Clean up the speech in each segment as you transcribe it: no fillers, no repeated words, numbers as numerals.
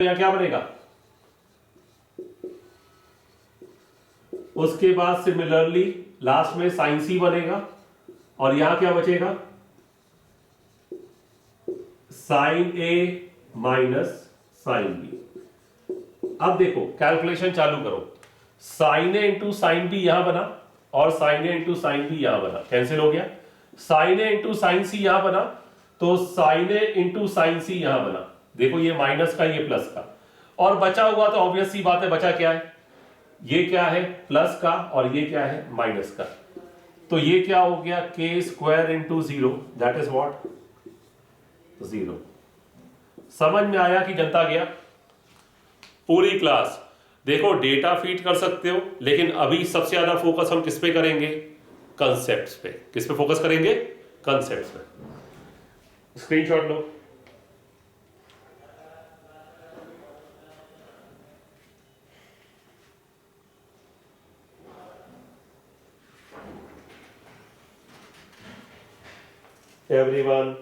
यहां क्या बनेगा, उसके बाद सिमिलरली लास्ट में साइन सी बनेगा और यहां क्या बचेगा, sign A minus sine B. अब देखो कैलकुलेशन चालू करो, साइन ए इंटू साइन बी यहां बना और साइन ए इंटू साइन बी यहां बना, कैंसिल हो गया। साइन ए इंटू साइन सी यहां बना तो साइन ए इंटू साइन सी यहां बना, देखो ये माइनस का ये प्लस का, और बचा हुआ तो ऑब्वियस सी बात है, बचा क्या है, ये क्या है प्लस का और ये क्या है माइनस का, तो ये क्या हो गया के square into zero, that is what, zero. समझ में आया कि जनता गया पूरी क्लास। देखो डेटा फीड कर सकते हो, लेकिन अभी सबसे ज्यादा फोकस हम किस पे करेंगे, कंसेप्ट्स पे। किस पे फोकस करेंगे, कंसेप्ट्स पे। स्क्रीनशॉट लो। एवरीवन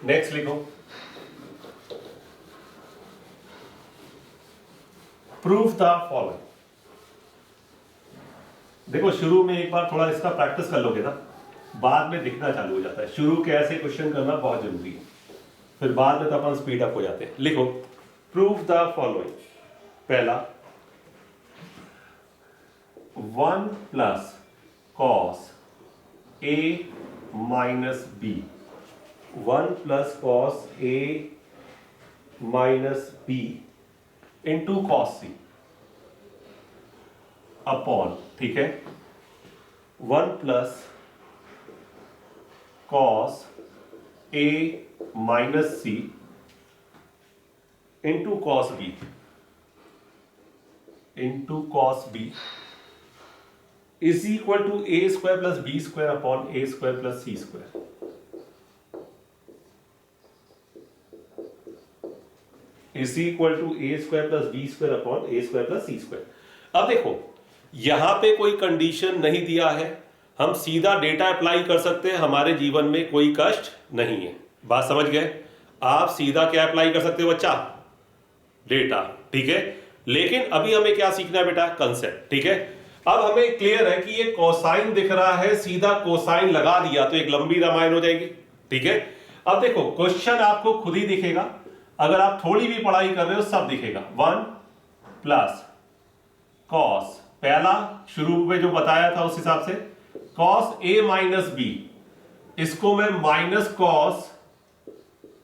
नेक्स्ट लिखो, प्रूफ द फॉलोइंग। देखो शुरू में एक बार थोड़ा इसका प्रैक्टिस कर लोगे ना, बाद में दिखना चालू हो जाता है। शुरू के ऐसे क्वेश्चन करना बहुत जरूरी है, फिर बाद में तो अपन स्पीड अप हो जाते हैं। लिखो प्रूफ द फॉलोइंग। पहला 1 plus cos A minus B, 1 plus cos A minus B into cos C upon, ठीक है, 1 plus cos A minus C into cos B, into cos B is equal to A square plus B square upon A square plus C square. Is equal to A square plus B square upon A square plus C square. अब देखो यहां पे कोई condition नहीं दिया है, हम सीधा डेटा अप्लाई कर सकते हैं, हमारे जीवन में कोई कष्ट नहीं है। बात समझ गए, आप सीधा क्या अप्लाई कर सकते हो बच्चा, डेटा, ठीक है। लेकिन अभी हमें क्या सीखना है बेटा, कंसेप्ट, ठीक है। अब हमें क्लियर है कि ये कोसाइन दिख रहा है, सीधा कोसाइन लगा दिया तो एक लंबी रामायण हो जाएगी, ठीक है। अब देखो क्वेश्चन आपको खुद ही दिखेगा, अगर आप थोड़ी भी पढ़ाई कर रहे हो सब दिखेगा। 1 प्लस कॉस, पहला शुरू में जो बताया था उस हिसाब से, कॉस ए माइनस बी, इसको मैं minus cos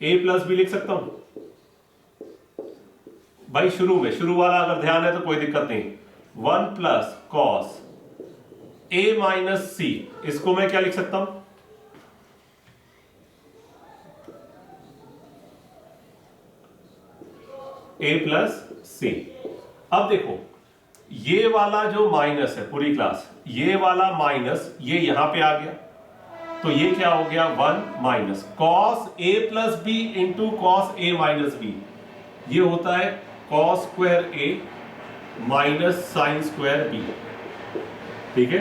A plus B लिख सकता हूं भाई। शुरू वाला अगर ध्यान है तो कोई दिक्कत नहीं। 1 प्लस कॉस ए माइनस सी, इसको मैं क्या लिख सकता हूं, ए प्लस सी। अब देखो ये वाला जो माइनस है पूरी क्लास, ये वाला माइनस ये यहां पे आ गया, तो ये क्या हो गया 1 minus cos A plus B into cos A minus B, ये होता है cos square A minus sine square B, ठीक है।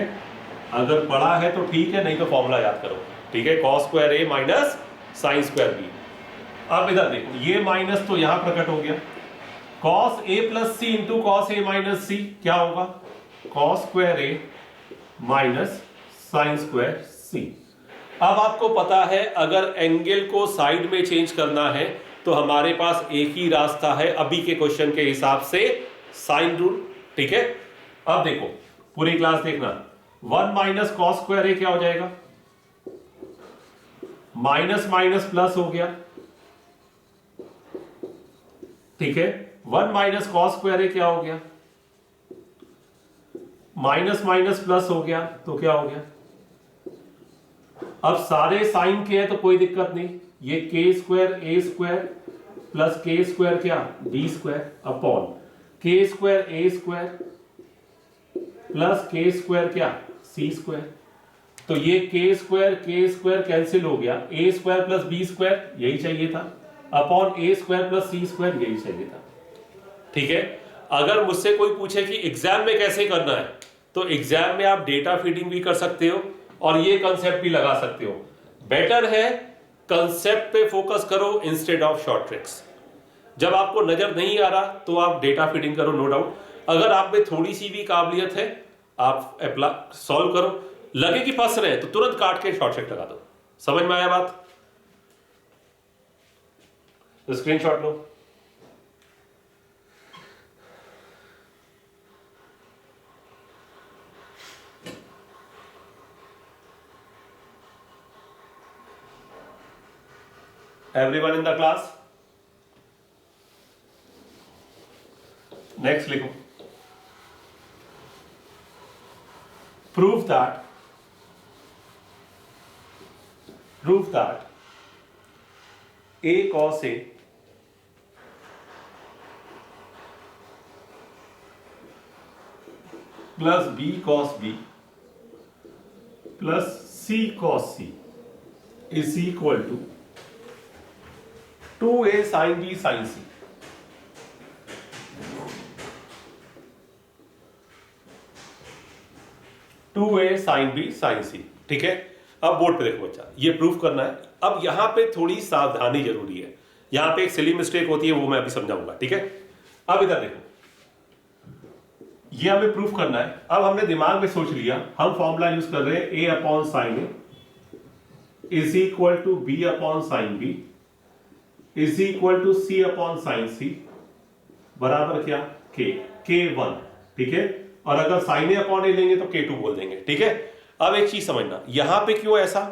अगर पढ़ा है तो ठीक है, नहीं तो फॉर्मूला याद करो, ठीक है। Cos square A minus sine square B. अब इधर देखो ये माइनस तो यहां प्रकट हो गया, cos A plus C into cos A minus सी क्या होगा, cos square A minus sine square सी। अब आपको पता है अगर एंगल को साइड में चेंज करना है तो हमारे पास एक ही रास्ता है अभी के क्वेश्चन के हिसाब से, साइन रूल, ठीक है। अब देखो पूरी क्लास देखना, 1 माइनस कॉस स्क्वायर ए क्या हो जाएगा, माइनस माइनस प्लस हो गया, ठीक है। 1 माइनस कॉस स्क्वायर ए क्या हो गया, माइनस माइनस प्लस हो गया, तो क्या हो गया। अब सारे साइन के हैं तो कोई दिक्कत नहीं, ये के स्क्वायर ए स्क्वायर प्लस के स्क्वायर क्या बी स्क्वायर अपॉन के स्क्वायर ए स्क्वायर प्लस के स्क्वायर क्या सी स्क्वायर। तो ये के स्क्वायर कैंसिल हो गया, ए स्क्वायर प्लस बी स्क्वायर यही चाहिए था, upon A square plus C square यही चाहिए था। ठीक है, अगर मुझसे कोई पूछे कि एग्जाम में कैसे करना है, तो एग्जाम में आप डेटा फीडिंग भी कर सकते हो और ये कंसेप्ट भी लगा सकते हो। बेटर है कंसेप्ट पे फोकस करो इंस्टेड ऑफ शॉर्ट ट्रिक्स। जब आपको नजर नहीं आ रहा तो आप डेटा फीडिंग करो, नो डाउट। अगर आप में थोड़ी सी भी काबिलियत है, आप अप्लाई सॉल्व करो, लगे कि फंस रहे हैं तो तुरंत काट के शॉर्ट ट्रिक लगा दो। समझ में आया बात? तो स्क्रीनशॉट लो। Everyone in the class, next लिखो, prove that a cos a plus b cos b plus c cos c is equal to 2a sin b sin c। Two A sine B sine C. ठीक है, अब board पे देखो बच्चा, ये proof करना है। अब यहां पे थोड़ी सावधानी जरूरी है, यहां पे एक सिली मिस्टेक होती है, वो मैं अभी समझाऊंगा। ठीक है, अब इधर देखो, ये हमें प्रूफ करना है। अब हमने दिमाग में सोच लिया, हम फॉर्मूला यूज कर रहे हैं A upon sine A is equal to B upon sine B is equal to C upon sine C बराबर क्या, के1। ठीक है, और अगर साइन ए अपॉन ए लेंगे तो के2 बोल देंगे। ठीक है, अब एक चीज समझना, यहां पे क्यों ऐसा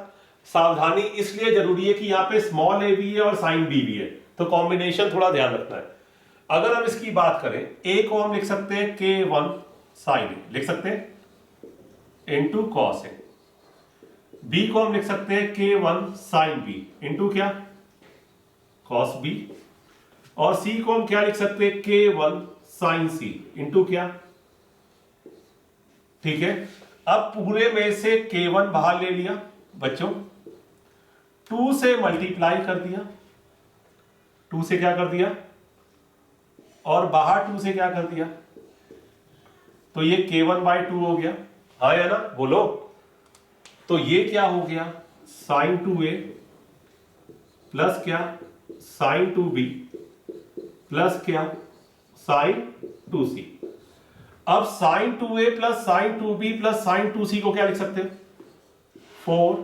सावधानी इसलिए जरूरी है कि यहां पे स्मॉल ए भी है और साइन बी भी है, तो कॉम्बिनेशन थोड़ा ध्यान रखना है। अगर हम इसकी बात करें, ए को हम लिख सकते हैं के1 साइन ए लिख सकते हैं इंटू कॉस ए, बी को हम लिख सकते हैं के1 साइन बी इंटू क्या, कॉस बी, और सी को हम क्या लिख सकते हैं के1 साइन सी इंटू क्या। ठीक है, अब पूरे में से k1 बाहर ले लिया बच्चों, 2 से मल्टीप्लाई कर दिया, 2 से क्या कर दिया, और बाहर 2 से क्या कर दिया, तो ये k1/2 हो गया। हाँ या ना बोलो, तो ये क्या हो गया, साइन 2a प्लस क्या, साइन 2b प्लस क्या, साइन 2c। अब sine 2a plus sine 2b plus sine 2c को क्या लिख सकते हो, 4।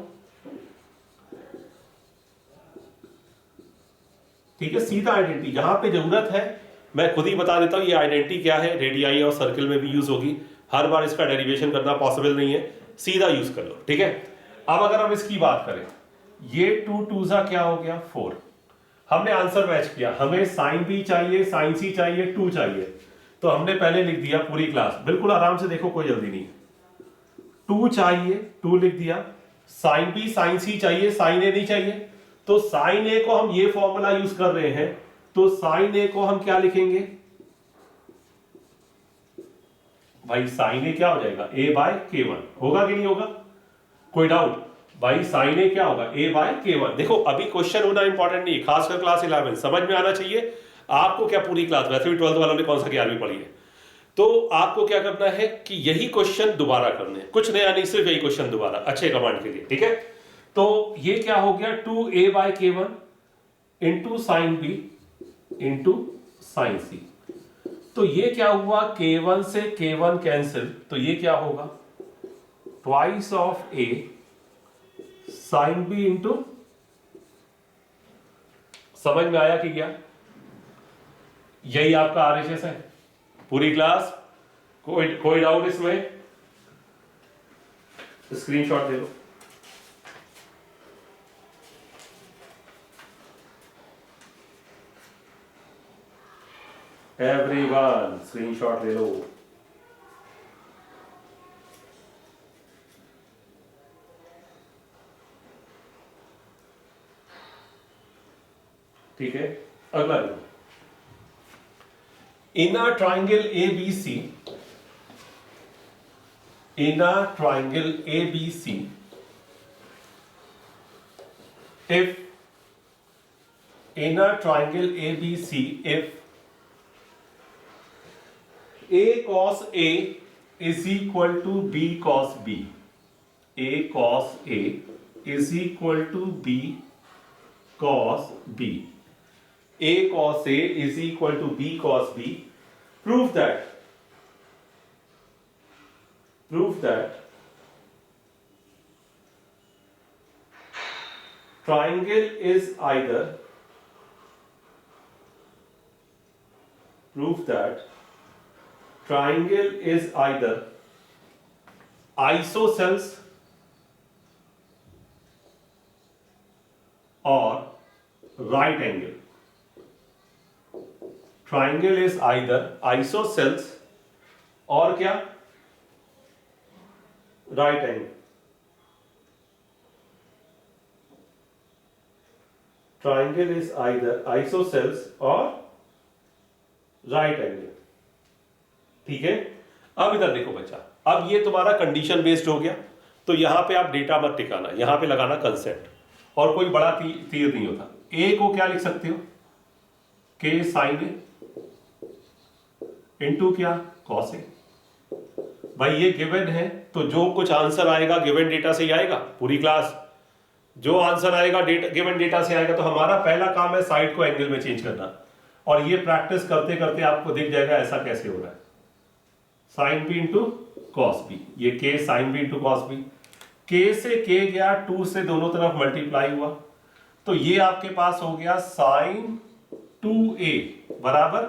ठीक है, सीधा आइडेंटिटी। यहां पे जरूरत है, मैं खुद ही बता देता हूं, ये आइडेंटिटी क्या है, रेडियाई और सर्किल में भी यूज होगी। हर बार इसका डेरिवेशन करना पॉसिबल नहीं है, सीधा यूज कर लो। ठीक है, अब अगर हम इसकी बात करें, ये 2 2 क्या हो गया 4। हमने आंसर मैच किया, हमें साइन बी चाहिए, साइन सी चाहिए, 2 चाहिए, तो हमने पहले लिख दिया पूरी क्लास, बिल्कुल आराम से देखो, कोई जल्दी नहीं। 2 चाहिए, 2 लिख दिया, साइन बी साइन सी चाहिए, साइन ए नहीं चाहिए, तो साइन ए को हम ये फॉर्मूला यूज कर रहे हैं, तो साइन ए को हम क्या लिखेंगे भाई, साइन ए क्या हो जाएगा, a/k1 होगा कि नहीं होगा, कोई डाउट भाई, साइन ए क्या होगा, a/k1। देखो अभी क्वेश्चन होना इंपॉर्टेंट नहीं है, खासकर क्लास 11 समझ में आना चाहिए आपको। क्या पूरी क्लास, वैसे भी 12th वालों ने कौन सा 11वीं पढ़ी है, तो आपको क्या करना है कि यही क्वेश्चन दोबारा करने, कुछ नया नहीं, सिर्फ यही क्वेश्चन दोबारा, अच्छे कमांड के लिए। ठीक है, तो ये क्या हो गया, 2a/k1 into sine B into sine C. तो ये क्या हुआ, k1 से k1 कैंसिल, तो ये क्या होगा, twice of a sine B into, समझ में आया कि क्या, यही आपका आरएचएस है पूरी क्लास। कोई डाउट इसमें, स्क्रीनशॉट दे लो। एवरीवन स्क्रीनशॉट ले लो। ठीक है, अगला लो, in a triangle ABC if in a triangle ABC, if A cos A is equal to B cos B, A cos A is equal to B cos B, A cos A is equal to B cos B, prove that triangle is either isosceles or right angle. Triangle is either isosceles और क्या, right angle. Triangle is either isosceles or right angle. ठीक है, अब इधर देखो बच्चा, अब ये तुम्हारा कंडीशन बेस्ड हो गया, तो यहां पे आप डेटा मत टिकाना, यहां पे लगाना कंसेप्ट, और कोई बड़ा तीर नहीं होता। ए को क्या लिख सकते हो, के साइन ए इंटू क्या, कॉस ए। भाई ये गिवन है, तो जो कुछ आंसर आएगा गिवन डेटा से ही आएगा, पूरी क्लास जो आंसर आएगा गिवन डेटा से आएगा। तो हमारा पहला काम है साइड को एंगल में चेंज करना, और ये प्रैक्टिस करते करते आपको दिख जाएगा ऐसा कैसे हो रहा है। Sine B into cos B, ये के sine B into cos B, के से के गया, 2 से दोनों तरफ मल्टीप्लाई हुआ, तो ये आपके पास हो गया साइन 2a बराबर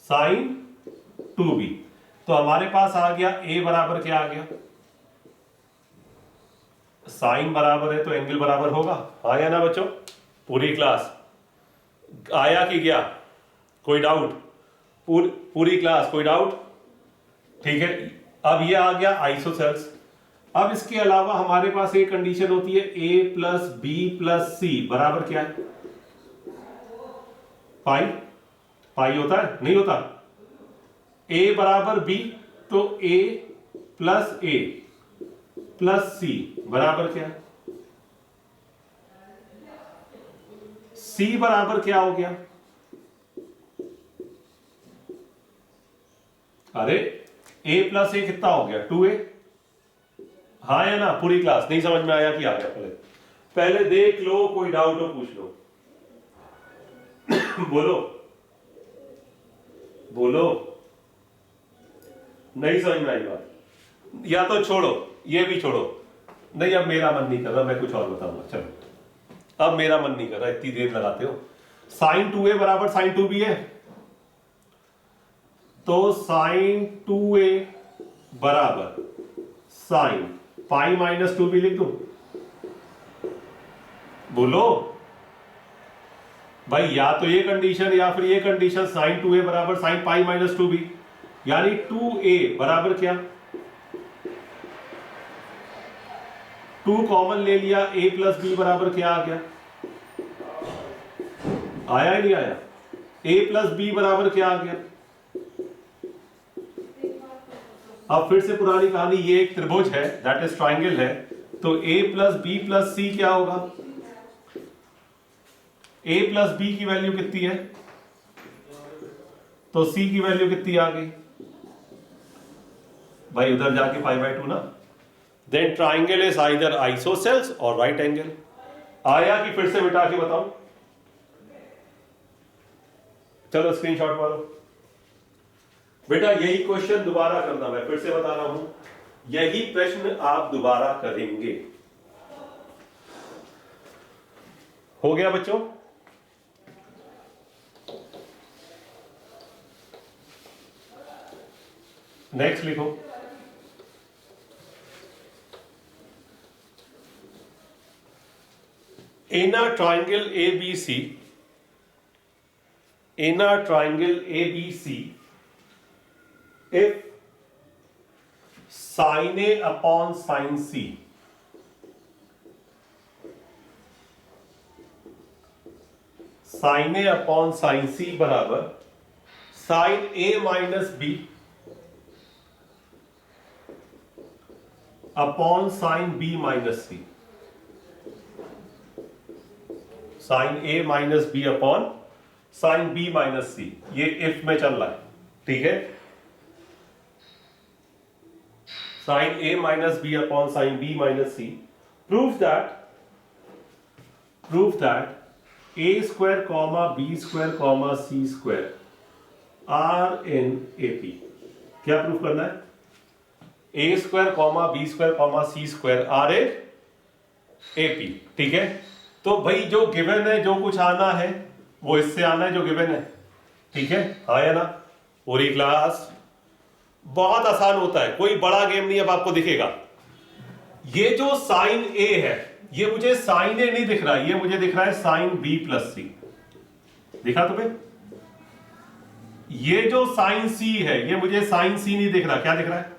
साइन 2b। तो हमारे पास आ गया a बराबर क्या आ गया, साइन बराबर है तो एंगल बराबर होगा, आया ना बच्चों, पूरी क्लास आया कि गया, कोई डाउट, पूरी क्लास कोई डाउट, ठीक है। अब ये आ गया आइसोसेल्स। अब इसके अलावा हमारे पास एक कंडीशन होती है a प्लस बी प्लस सी बराबर क्या है, पाई, पाई होता है नहीं होता, a बराबर b, तो a प्लस a प्लस सी बराबर क्या, c बराबर क्या हो गया, अरे a प्लस a कितना हो गया, 2a, हाँ या ना, पूरी क्लास नहीं समझ में आया कि आ गया, पहले देख लो, कोई डाउट हो पूछ लो बोलो बोलो, नहीं समझ में आई बात, या तो छोड़ो, ये भी छोड़ो, नहीं अब मेरा मन नहीं कर रहा, मैं कुछ और बताऊंगा, चलो अब मेरा मन नहीं कर रहा, इतनी देर लगाते हो। साइन 2a बराबर साइन 2b है, तो साइन 2a बराबर साइन पाई माइनस 2b लिख दूं, बोलो भाई, या तो ये कंडीशन या फिर ये कंडीशन, साइन 2a बराबर साइन पाई माइनस 2b, यानी 2a बराबर क्या, 2 कॉमन ले लिया, a प्लस बी बराबर क्या आ गया, आया ही नहीं आया, a प्लस बी बराबर क्या आ गया। अब फिर से पुरानी कहानी, ये एक त्रिभुज है, दैट इज ट्राइंगल है, तो a प्लस बी प्लस सी क्या होगा, a प्लस बी की वैल्यू कितनी है, तो c की वैल्यू कितनी आ गई भाई, उधर जाके 5/2 ना। Then triangle is either isosceles और राइट एंगल। आया कि फिर से मिटा के बताओ, चलो स्क्रीनशॉट मारो बेटा, यही क्वेश्चन दोबारा करना, मैं फिर से बता रहा हूं, यही प्रश्न आप दोबारा करेंगे। हो गया बच्चों, नेक्स्ट लिखो, in a triangle ABC, in a triangle ABC, if sin A upon sin C sin A upon sin C बराबर sin A minus B upon sin B minus C, sine A minus B upon sine B minus C, ये if में चल रहा है, ठीक है। Sine A minus B upon sine B minus C, prove that A square comma B square comma C square are in AP. क्या proof करना है? A square comma B square comma C square are in AP, ठीक है। तो भाई जो given है, जो कुछ आना है वो इससे आना है जो गिवन है, ठीक है, हाँ या ना। पूरी क्लास बहुत आसान होता है, कोई बड़ा गेम नहीं। अब आपको दिखेगा ये जो साइन ए है, ये मुझे साइन ए नहीं दिख रहा, ये मुझे दिख रहा है साइन बी प्लस सी। दिखा तुम्हें? ये जो साइन सी है, ये मुझे साइन सी नहीं दिख रहा, क्या दिख रहा है?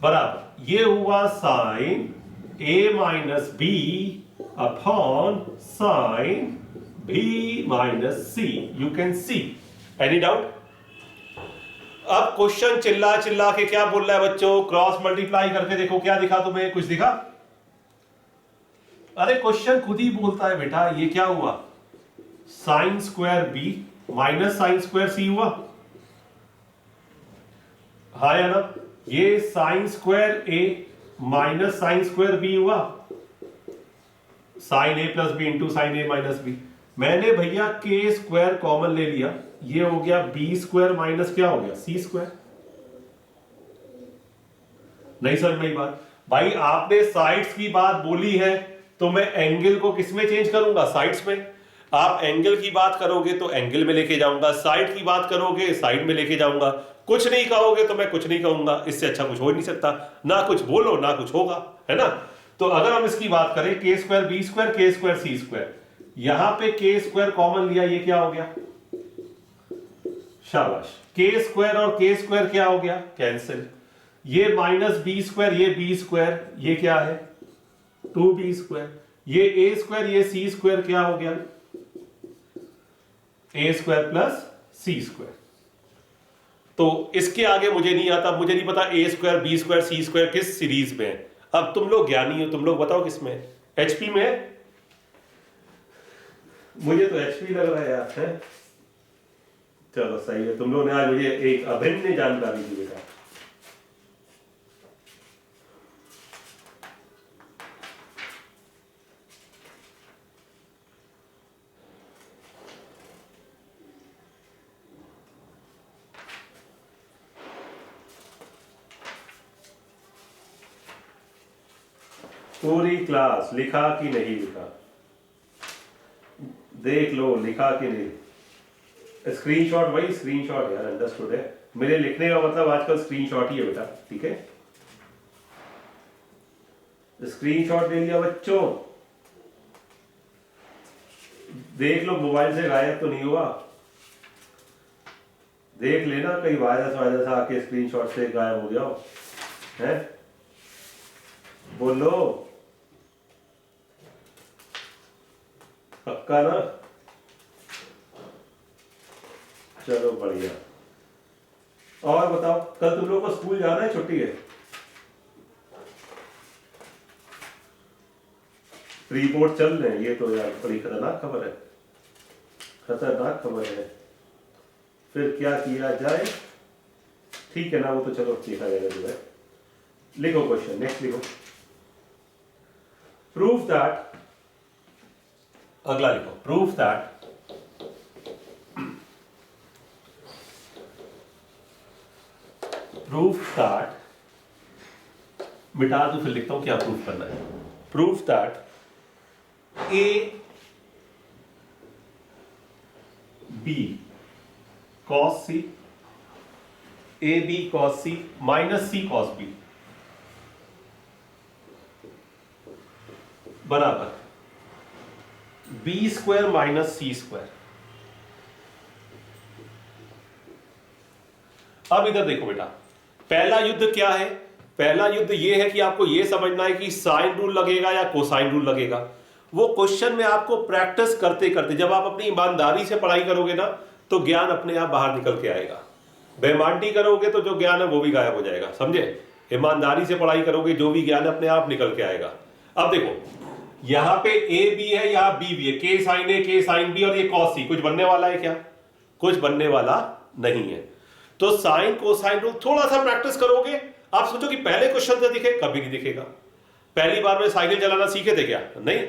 बराबर ये हुआ sine A minus B upon sine B minus C. You can see. Any doubt? अब क्वेश्चन चिल्ला चिल्ला के क्या बोल रहा है बच्चों? क्रॉस मल्टीप्लाई करके देखो, क्या दिखा तुम्हें? कुछ दिखा? अरे क्वेश्चन खुद ही बोलता है बेटा। ये क्या हुआ? Sine square B minus sine square C हुआ, हाँ या ना। ये sine square A minus sine square B हुआ, sine A plus B into sine A minus B. मैंने भैया के स्क्वायर कॉमन ले लिया, ये हो गया बी स्क्वायर माइनस क्या हो गया? सी स्क्वायर। नहीं समझ में बात? भाई आपने साइड्स की बात बोली है, तो मैं एंगल को किस में चेंज करूंगा? साइड्स में। आप एंगल की बात करोगे तो एंगल में लेके जाऊंगा, साइड की बात करोगे साइड में लेके जाऊंगा। कुछ नहीं कहोगे तो मैं कुछ नहीं कहूंगा। इससे अच्छा कुछ हो ही नहीं सकता। ना कुछ बोलो ना कुछ होगा, है ना। तो अगर हम इसकी बात करें, के स्क्वायर बी स्क्वायर के स्क्वायर सी स्क्वायर, यहां पे के स्क्वायर कॉमन लिया, ये क्या हो गया? शाबाश। के स्क्वायर और के स्क्वायर क्या हो गया? कैंसिल। ये माइनस बी स्क्वायर, ये बी स्क्वायर, ये क्या है? 2b square. ये ए स्क्वायर, ये सी स्क्वायर, क्या हो गया? ए स्क्वायर प्लस सी स्क्वायर। तो इसके आगे मुझे नहीं आता, मुझे नहीं पता ए स्क्वायर बी स्क्वायर सी स्क्वायर किस सीरीज में है। अब तुम लोग ज्ञानी हो, तुम लोग बताओ किस में? एचपी में? मुझे तो एचपी लग रहा है यार, है? चलो सही है, तुम लोगों ने आज मुझे एक अभिन्न जानकारी दी बेटा। पूरी क्लास लिखा कि नहीं लिखा? देख लो लिखा कि नहीं। स्क्रीनशॉट, वही स्क्रीनशॉट यार, अंडरस्टूड है। मेरे लिखने का मतलब आजकल स्क्रीनशॉट ही है बेटा, ठीक है। स्क्रीनशॉट ले लिया बच्चों। देख लो मोबाइल से गायब तो नहीं हुआ। देख लेना कहीं वायरस वायरस आके स्क्रीनशॉट से गायब हो गया हो, है? बोलो पक्का ना? चलो बढ़िया। और बताओ, कल तुम लोग को स्कूल जाना है? छुट्टी है? रिपोर्ट चल रहे हैं, ये तो यार बड़ी खतरनाक खबर है, खतरनाक खबर है। फिर क्या किया जाए? ठीक है ना, वो तो चलो देखा जाएगा जो है। लिखो क्वेश्चन, नेक्स्ट लिखो। प्रूफ दैट, अगला लिखो, प्रूफ दैट मिटा दो, फिर लिखता हूं क्या प्रूफ करना है। Proof that A B cos C, A B cos C minus C cos B बराबर B square minus C square. अब इधर देखो बेटा, पहला युद्ध क्या है? पहला युद्ध ये है कि आपको ये समझना है कि साइन रूल लगेगा या कोसाइन रूल लगेगा। वो क्वेश्चन में आपको प्रैक्टिस करते करते, जब आप अपनी ईमानदारी से पढ़ाई करोगे ना, तो ज्ञान अपने आप बाहर निकल के आएगा। बेईमानी करोगे तो जो ज्ञान है वो भी गायब हो जाएगा, समझे? ईमानदारी से पढ़ाई करोगे, जो भी ज्ञान है अपने आप निकल के आएगा। अब देखो, यहां पे ए बी है, यहां बी भी है, के साइन ए के साइन बी, और ये कॉस सी। कुछ बनने वाला है क्या? कुछ बनने वाला नहीं है। तो साइन कोसाइन रूल थोड़ा सा प्रैक्टिस करोगे, आप सोचो कि पहले क्वेश्चन से दिखे, कभी नहीं दिखेगा। पहली बार में साइकिल चलाना सीखे थे क्या? नहीं।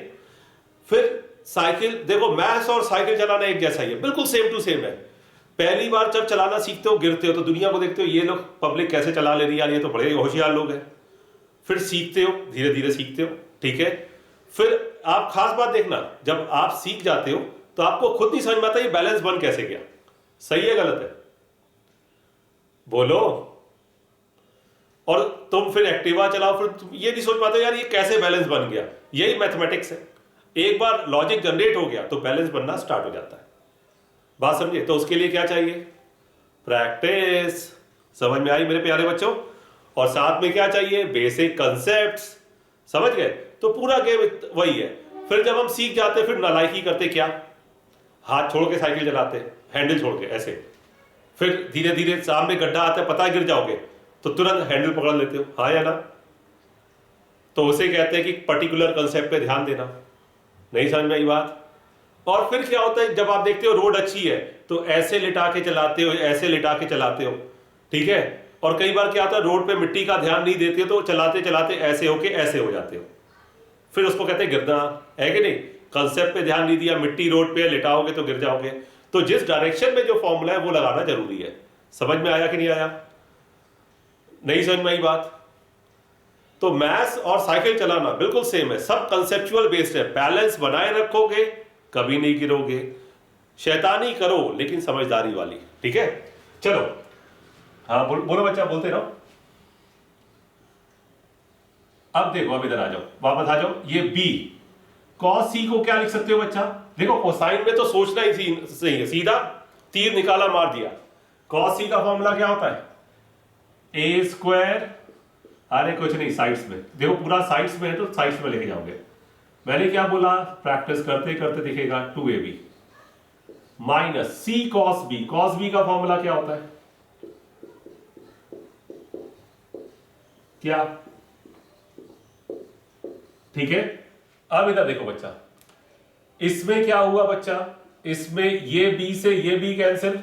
फिर साइकिल देखो, मैथ्स और साइकिल चलाना एक जैसा ही है, बिल्कुल सेम टू सेम है। पहली बार जब चलाना सीखते हो, गिरते हो, तो दुनिया को देखते हो, ये लोग पब्लिक कैसे चला ले रही है यार, ये तो बड़े होशियार लोग हैं। फिर सीखते हो, धीरे धीरे सीखते हो, ठीक है। फिर आप खास बात देखना, जब आप सीख जाते हो तो आपको खुद नहीं समझ में आता ये बैलेंस बन कैसे गया, सही है गलत है, बोलो। और तुम फिर एक्टिवा चलाओ, फिर तुम ये नहीं सोच पाते यार ये कैसे बैलेंस बन गया। यही मैथमेटिक्स है, एक बार लॉजिक जनरेट हो गया तो बैलेंस बनना स्टार्ट हो जाता है। बात समझे? तो उसके लिए क्या चाहिए? प्रैक्टिस। समझ में आई मेरे प्यारे बच्चों? और साथ में क्या चाहिए? Basic concepts. समझ गए? तो पूरा गेम वही है। फिर जब हम सीख जाते फिर नालायकी करते क्या, हाथ छोड़ के साइकिल चलाते, हैंडल छोड़ के ऐसे। फिर धीरे धीरे सामने गड्ढा आता है, पता है गिर जाओगे, तो तुरंत हैंडल पकड़ लेते हो, हाँ या ना? तो उसे कहते हैं कि पर्टिकुलर कंसेप्ट पे ध्यान देना। नहीं समझ में आई बात? और फिर क्या होता है, जब आप देखते हो रोड अच्छी है तो ऐसे लिटा के चलाते हो, ऐसे लिटा के चलाते हो, ठीक है। और कई बार क्या होता है, रोड पे मिट्टी का ध्यान नहीं देते हो तो चलाते चलाते ऐसे होके ऐसे हो जाते हो, फिर उसको कहते हैं गिरना, है कि नहीं? कंसेप्ट पे ध्यान नहीं दिया, मिट्टी रोड पे लिटाओगे तो गिर जाओगे। तो जिस डायरेक्शन में जो फॉर्मूला है वो लगाना जरूरी है। समझ में आया कि नहीं आया? नहीं समझ में आई बात? तो मैथ्स और साइकिल चलाना बिल्कुल सेम है, सब कंसेप्चुअल बेस्ड है। बैलेंस बनाए रखोगे कभी नहीं गिरोगे। शैतानी करो लेकिन समझदारी वाली, ठीक है। चलो हाँ बोलो बच्चा, बोलते रहो। अब देखो, अब इधर आ जाओ, वापस आ जाओ। ये बी कॉस सी को क्या लिख सकते हो बच्चा? देखो कोसाइन में तो सोचना ही सही है, सीधा तीर निकाला मार दिया। कॉस सी का फॉर्मूला क्या होता है? ए स्क्वायर, अरे कुछ नहीं, साइड्स में देखो, पूरा साइड्स में है तो साइड्स में लेके जाओगे। मैंने क्या बोला? प्रैक्टिस करते करते दिखेगा 2ab minus C cos B. Cos B का फॉर्मूला क्या होता है? क्या? ठीक है। अब इधर देखो बच्चा, इसमें क्या हुआ बच्चा? इसमें ये बी से ये बी कैंसिल,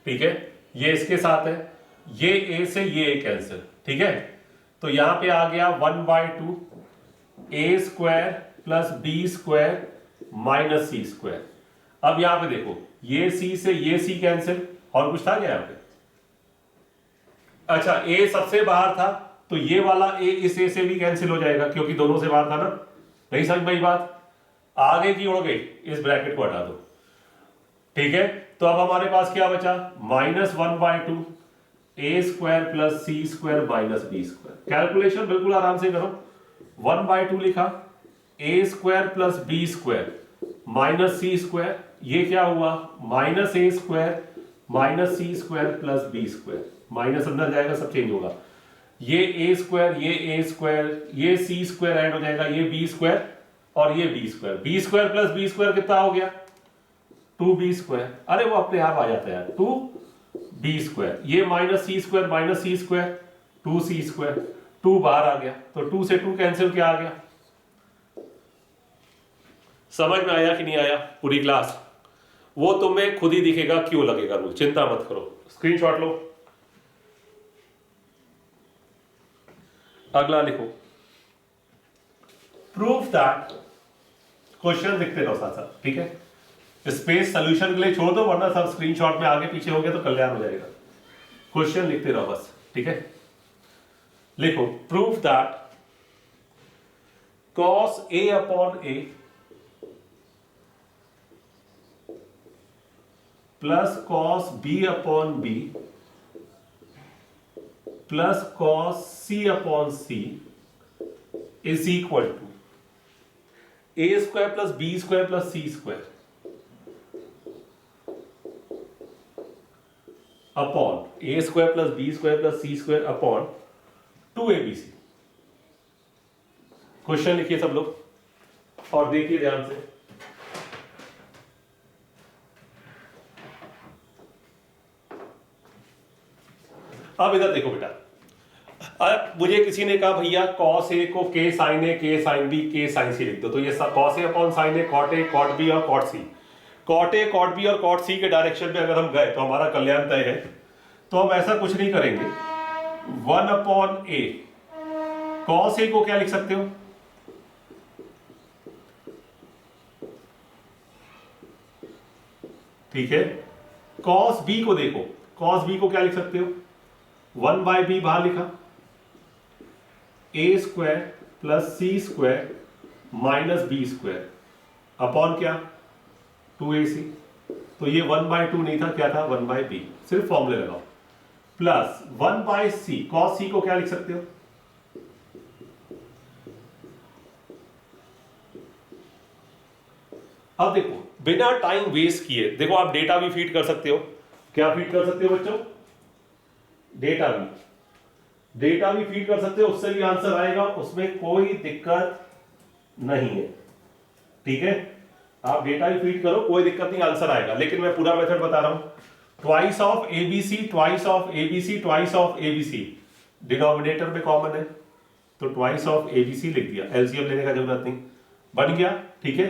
ठीक है, ये इसके साथ है, ये ए से ये ए कैंसिल, ठीक है। तो यहां पे आ गया 1/2 A square plus B square minus C square. अब यहां पे देखो, ये सी से ये सी कैंसिल, और कुछ था क्या यहां पे? अच्छा, ए सबसे बाहर था तो ये वाला ए इस ए से भी कैंसिल हो जाएगा क्योंकि दोनों से बाहर था ना। नहीं समझ में आई बात? आगे की उड़ गई, इस ब्रैकेट को हटा दो, ठीक है। तो अब हमारे पास क्या बचा? -1/2 A square plus C square minus B square. Calculation बिल्कुल आराम से करो। 1/2 लिखा, A square plus B square minus C square, ये क्या हुआ? Minus A square minus C square plus B square. Minus अंदर जाएगा, सब चेंज होगा। ये ए स्क्वायर, ये ए स्क्वायर, ये सी स्क्वायर ऐड हो जाएगा, ये बी स्क्वायर और ये B square. B square plus B square कितना हो गया? 2b square. अरे वो अपने आप आ जाता है यार, 2b स्क्वायर। ये minus C square 2c square, 2 बाहर आ गया तो 2 से 2 कैंसिल, क्या आ गया? समझ में आया कि नहीं आया पूरी क्लास? वो तुम्हें खुद ही दिखेगा क्यों लगेगा रूल, चिंता मत करो। स्क्रीनशॉट लो, अगला लिखो। प्रूफ दैट, क्वेश्चन लिखते रहो साथ साथ, ठीक है। स्पेस सोल्यूशन के लिए छोड़ दो, वरना सब स्क्रीनशॉट में आगे पीछे हो गया तो कल्याण हो जाएगा। क्वेश्चन लिखते रहो बस, ठीक है। लिखो, proof that cos a upon a plus cos b upon b plus cos c upon c is equal to a square plus b square plus c square upon A square plus B square plus C square upon 2abc। Question लिखिए सब लोग और देखिए ध्यान से। अब इधर देखो बेटा, अब मुझे किसी ने कहा भैया cos A को k sin A, k sin B, k sin C लिख दो, तो ये cos A upon sin A, cot A, cot B और cot C, cot A, cot B और cot C के डायरेक्शन में अगर हम गए तो हमारा कल्याण तय है। तो हम ऐसा कुछ नहीं करेंगे, 1 अपॉन A, cos A को क्या लिख सकते हो, ठीक है। cos B को देखो, cos B को क्या लिख सकते हो, 1 बाई बी बाहर लिखा, A square plus C square minus B square upon क्या 2ac। तो ये 1 बाई 2 नहीं था, क्या था 1 बाई बी, सिर्फ फॉर्मूले लगाओ, प्लस 1 बाई सी, कॉस सी को क्या लिख सकते हो, अब देखो बिना टाइम वेस्ट किए, देखो आप डेटा भी फीड कर सकते हो, क्या फीड कर सकते हो बच्चों, डेटा भी फीड कर सकते हो, उससे भी आंसर आएगा, उसमें कोई दिक्कत नहीं है, ठीक है। आप डेटा भी फीड करो, कोई दिक्कत नहीं, आंसर आएगा। लेकिन मैं पूरा मेथड बता रहा हूं, twice of ABC, twice of ABC, twice of ABC, denominator में कॉमन है तो ट्वाइस ऑफ एबीसी लिख दिया, एलसीएम लेने का जरूरत नहीं, बन गया, ठीक है।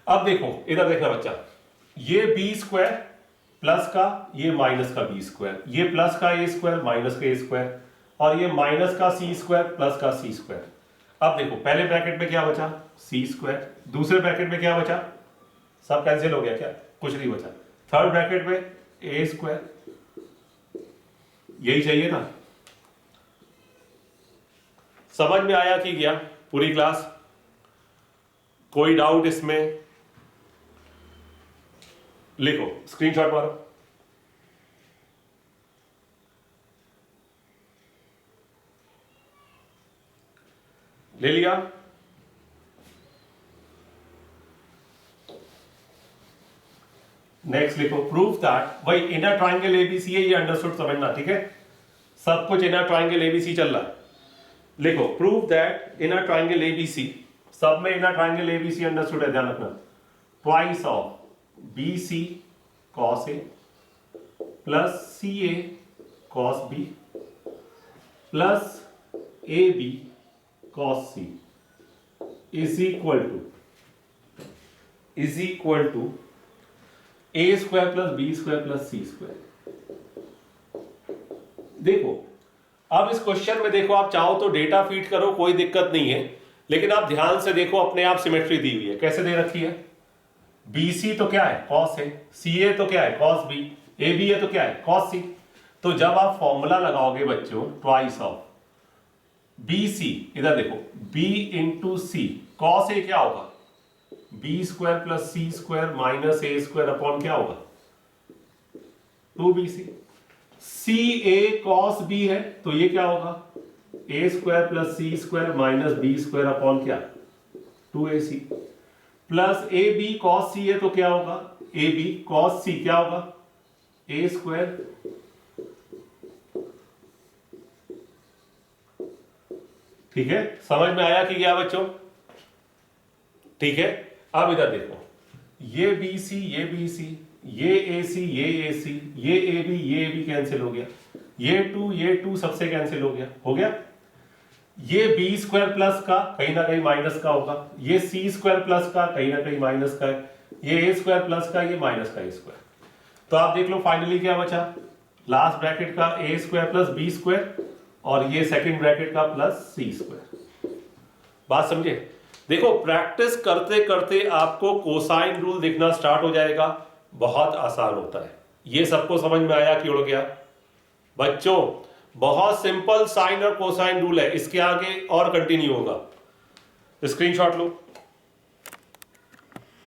अब देखो इधर देखना बच्चा, ये बी स्क्वायर प्लस का, ये माइनस का बी स्क्वायर, ये प्लस का ए स्क्वायर माइनस का ए स्क्वायर, और ये माइनस का सी स्क्वायर प्लस का सी स्क्वायर। अब देखो पहले ब्रैकेट में क्या बचा, सी स्क्वायर, दूसरे ब्रैकेट में क्या बचा, सब कैंसिल हो गया, क्या कुछ नहीं बचा, थर्ड ब्रैकेट में ए स्क्वायर, यही चाहिए था। समझ में आया कि गया पूरी क्लास, कोई डाउट इसमें, लिखो स्क्रीनशॉट मारो, ले लिया। नेक्स्ट लिखो, प्रूफ दैट, भाई इनर ट्राइंगल एबीसी है, ये अंडरस्टूड समझना, ठीक है, सब कुछ इनर ट्राइंगल एबीसी चल रहा है। लिखो proof that inner triangle ABC, सब में इनर ट्राइंगल एबीसी अंडरस्टूड है, ध्यान रखना, twice of BC cos A plus C A cos B plus A B cos C is equal to A square plus B square plus C square. देखो अब इस question में देखो, आप चाहो तो डेटा फीड करो, कोई दिक्कत नहीं है, लेकिन आप ध्यान से देखो, अपने आप सिमेट्री दी हुई है, कैसे दे रखी है, BC तो क्या है कॉस है, CA तो क्या है कॉस बी, AB है तो क्या है कॉस सी। तो जब आप फॉर्मूला लगाओगे बच्चों, ट्वाइस ऑफ BC, इधर देखो B into C, cos A क्या होगा, B square plus C square minus A square upon क्या होगा 2BC। C A cos B है तो ये क्या होगा, A square plus C square minus B square upon क्या 2AC, plus A B cos C है तो क्या होगा, ए बी कॉस सी क्या होगा, ए स्क्वायर ठीक है। समझ में आया कि क्या बच्चों, ठीक है। अब इधर देखो, ये BC, ये BC, ये AC, ये AC, ये AB, ये AB कैंसिल हो गया, ये 2 सबसे कैंसिल हो गया, ये बी स्क्वायर प्लस का कहीं ना कहीं माइनस का होगा, ये सी स्क्वायर प्लस का कहीं ना कहीं माइनस का है, ये ए स्क्वायर प्लस का, ये माइनस का ए स्क्वायर। तो आप देख लो फाइनली क्या बचा, लास्ट ब्रैकेट का ए स्क्वायर प्लस बी स्क्वायर और ये सेकंड ब्रैकेट का प्लस सी स्क्वायर। बात समझे, देखो प्रैक्टिस करते करते आपको कोसाइन रूल दिखना स्टार्ट हो जाएगा, बहुत आसान होता है। ये सबको समझ में आया कि उड़ गया बच्चों, बहुत सिंपल साइन और कोसाइन रूल है, इसके आगे और कंटिन्यू होगा। स्क्रीनशॉट लो।